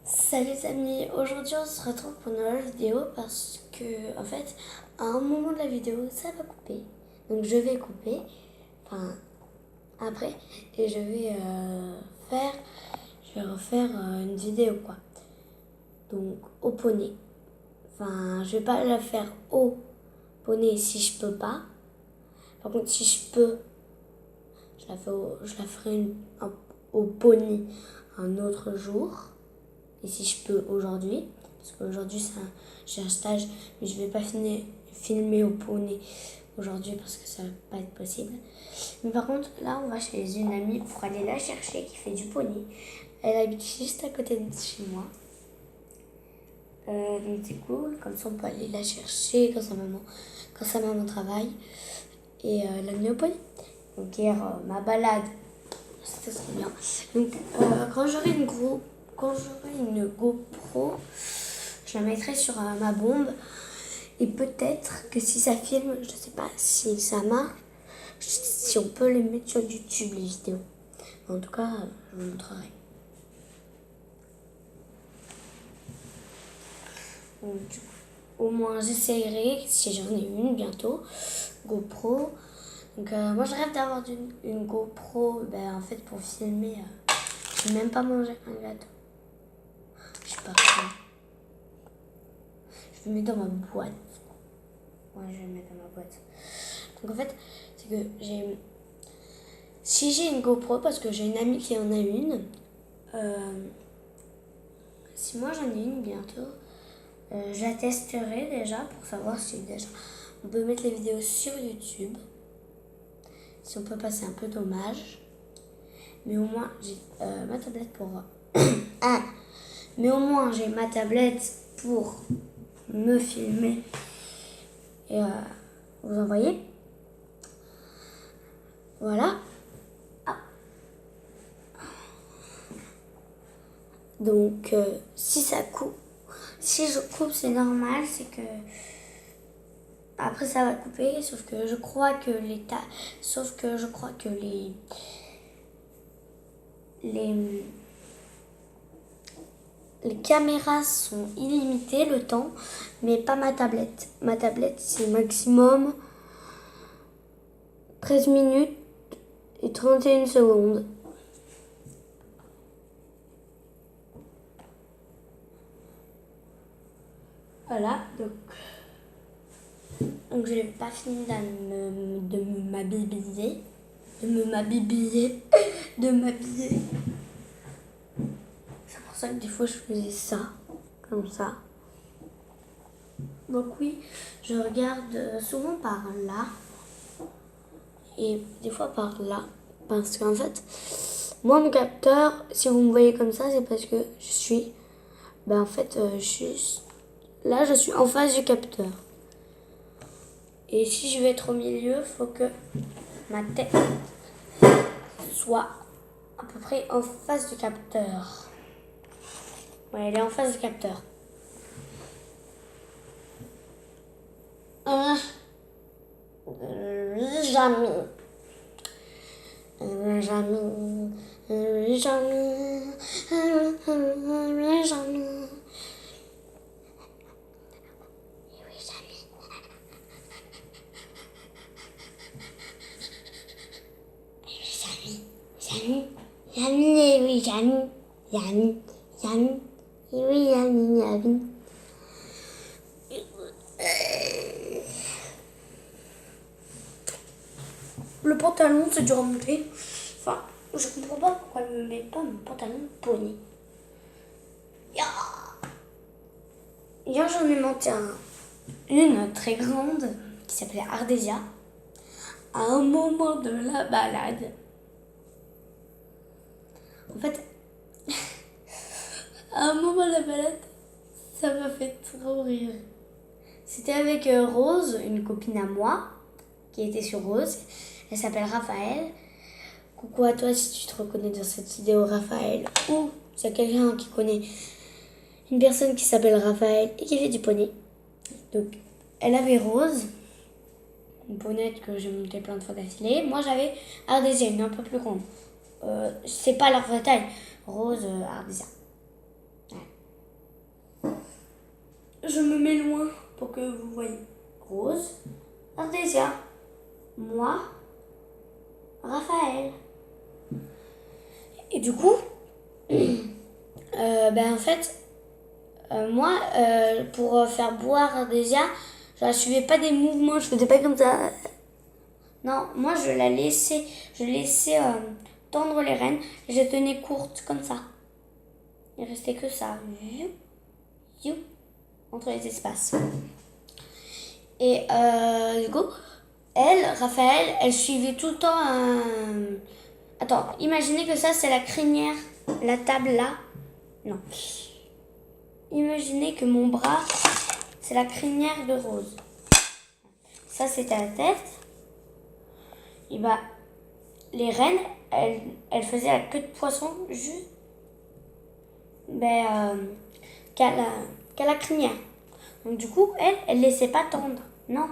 Salut les amis, aujourd'hui on se retrouve pour une nouvelle vidéo parce que en fait à un moment de la vidéo ça va couper, donc je vais couper, enfin après, et je vais refaire une vidéo quoi, donc au poney, enfin je vais pas la faire au poney si je peux pas, par contre si je peux je la ferai au poney un autre jour. Et si je peux aujourd'hui, parce qu'aujourd'hui j'ai un stage, mais je ne vais pas filmer au poney aujourd'hui parce que ça ne va pas être possible. Mais par contre, là, on va chez une amie pour aller la chercher qui fait du poney. Elle habite juste à côté de chez moi. Donc c'est cool, comme ça on peut aller la chercher quand sa maman travaille et l'amener au poney. Donc hier, ma balade, c'était trop bien. Donc quand j'aurai une GoPro, je la mettrai sur ma bombe. Et peut-être que si ça filme, je sais pas si ça marche, si on peut les mettre sur YouTube, les vidéos. En tout cas, je vous montrerai. Donc, du coup, au moins, j'essayerai, si j'en ai une bientôt, GoPro. Donc, moi, je rêve d'avoir une GoPro, en fait, pour filmer. Je n'ai même pas mangé un gâteau. Je sais pas comment. Je le mets dans ma boîte. Ouais, je vais le mettre dans ma boîte. Donc en fait, c'est que si j'ai une GoPro, parce que j'ai une amie qui en a une, si moi j'en ai une bientôt, je la testerai déjà pour savoir si déjà on peut mettre les vidéos sur YouTube. Si on peut passer un peu dommage. Mais au moins j'ai ma tablette pour... Mais au moins j'ai ma tablette pour me filmer et vous envoyer. Voilà. Ah. Donc si ça coupe, si je coupe c'est normal, c'est que après ça va couper, sauf que je crois que les caméras sont illimitées le temps, mais pas ma tablette. Ma tablette, c'est maximum 13 minutes et 31 secondes. Voilà, donc je n'ai pas fini de m'habiller. C'est pour ça que des fois je faisais ça, comme ça. Donc oui, je regarde souvent par là et des fois par là. Parce qu'en fait, moi mon capteur, si vous me voyez comme ça, c'est parce que je suis en face du capteur. Et si je veux être au milieu, il faut que ma tête soit à peu près en face du capteur. Ouais, elle est en face du capteur. Jamais. Le pantalon, c'est dur à monter. Enfin, je comprends pas pourquoi elle ne met pas mon pantalon poney. Hier, j'en ai monté une très grande qui s'appelait Ardésia. À un moment de la balade, en fait, à un moment de la balade, ça m'a fait trop rire. C'était avec Rose, une copine à moi, qui était sur Rose. Elle s'appelle Raphaël. Coucou à toi si tu te reconnais dans cette vidéo, Raphaël. Ou s'il y a quelqu'un qui connaît une personne qui s'appelle Raphaël et qui fait du poney. Donc, elle avait Rose, une ponette que j'ai montée plein de fois d'affilée. Moi, j'avais Ardésia, une un peu plus grande. C'est pas leur vraie taille. Rose, Ardésia. Ouais. je me mets loin pour que vous voyez. Rose, Ardésia, moi, Raphaël. Et du coup, en fait, moi, pour faire boire Ardésia, je ne suivais pas des mouvements, je faisais pas comme ça. Non, moi je laissais tendre les rênes et je tenais courte comme ça. Il restait que ça. Entre les espaces. Et du coup, Raphaël, elle suivait tout le temps un... Attends, imaginez que ça c'est la crinière, la table là. Non. Imaginez que mon bras, c'est la crinière de Rose. Ça c'était la tête. Et les reines, elles faisaient la queue de poisson juste qu'à la crinière. Donc du coup, elle laissait pas tendre. Non.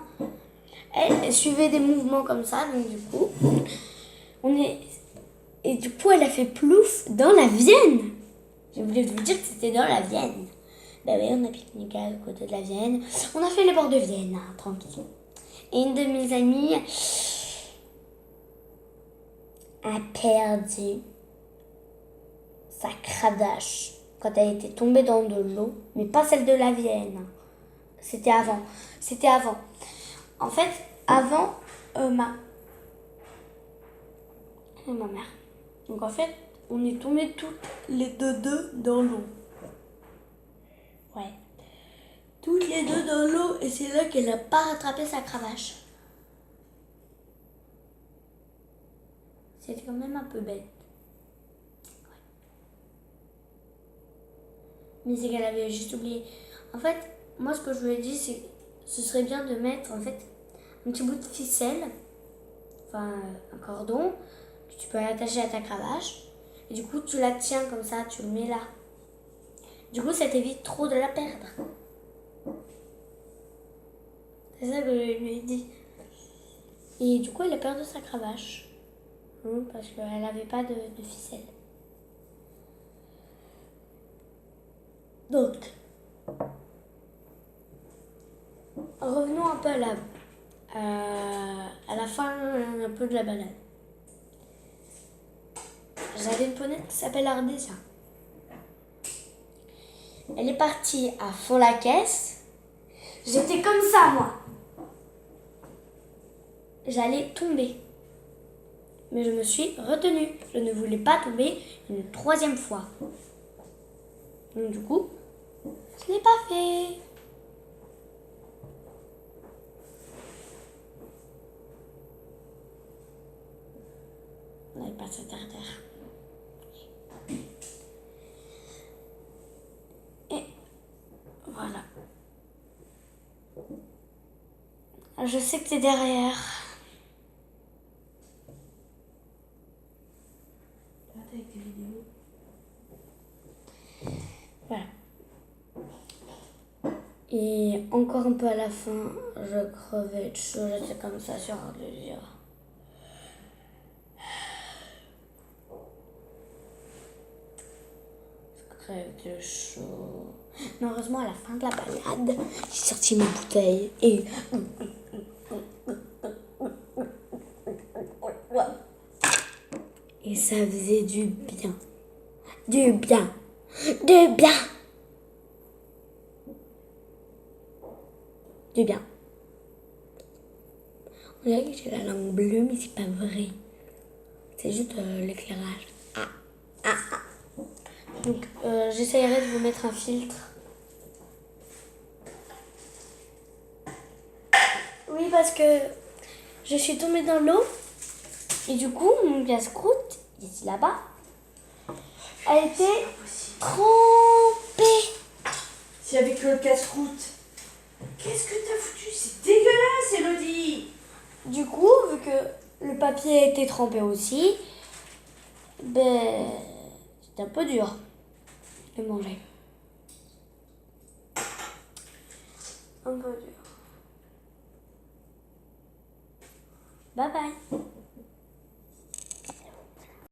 Elle suivait des mouvements comme ça. Donc du coup, et du coup, elle a fait plouf dans la Vienne. J'ai oublié de vous dire que c'était dans la Vienne. Oui, on a pique-niqué à côté de la Vienne. On a fait les bords de Vienne, hein, tranquille. Et une de mes amies a perdu sa cravache quand elle était tombée dans de l'eau, mais pas celle de la Vienne. C'était avant. En fait, avant ma mère. Donc en fait, on est tombés toutes les deux dans l'eau. Ouais. Toutes les deux dans l'eau et c'est là qu'elle n'a pas rattrapé sa cravache. C'était quand même un peu bête. Ouais. Mais c'est qu'elle avait juste oublié. En fait, moi ce que je lui ai dit, c'est que ce serait bien de mettre en fait un petit bout de ficelle, enfin un cordon, que tu peux attacher à ta cravache. Et du coup, tu la tiens comme ça, tu le mets là. Du coup, ça t'évite trop de la perdre. C'est ça que je lui ai dit. Et du coup, elle a perdu sa cravache. Parce qu'elle n'avait pas de ficelle. Donc, revenons un peu à la fin un peu de la balade. J'avais une ponette qui s'appelle Ardésia. Elle est partie à fond la caisse. J'étais comme ça, moi. J'allais tomber. Mais je me suis retenue. Je ne voulais pas tomber une troisième fois. Donc du coup, je ne l'ai pas fait. On n'avait pas cette terre. Et voilà. Je sais que t'es derrière. Avec des vidéos. Voilà. Et encore un peu à la fin, je crevais de chaud, j'étais comme ça sur Ardésia. Je crève de chaud. Mais heureusement, à la fin de la balade, j'ai sorti ma bouteille et... Et ça faisait du bien. Du bien. Du bien. Du bien. On dirait que j'ai la langue bleue, mais c'est pas vrai. C'est juste l'éclairage. Donc, j'essayerai de vous mettre un filtre. Oui, parce que je suis tombée dans l'eau. Et du coup, mon casse-croûte, ici là-bas, a été trempée. C'est avec le casse-croûte. Qu'est-ce que t'as foutu? C'est dégueulasse, Elodie. Du coup, vu que le papier a été trempé aussi, c'était un peu dur de manger. Un peu dur. Bye bye.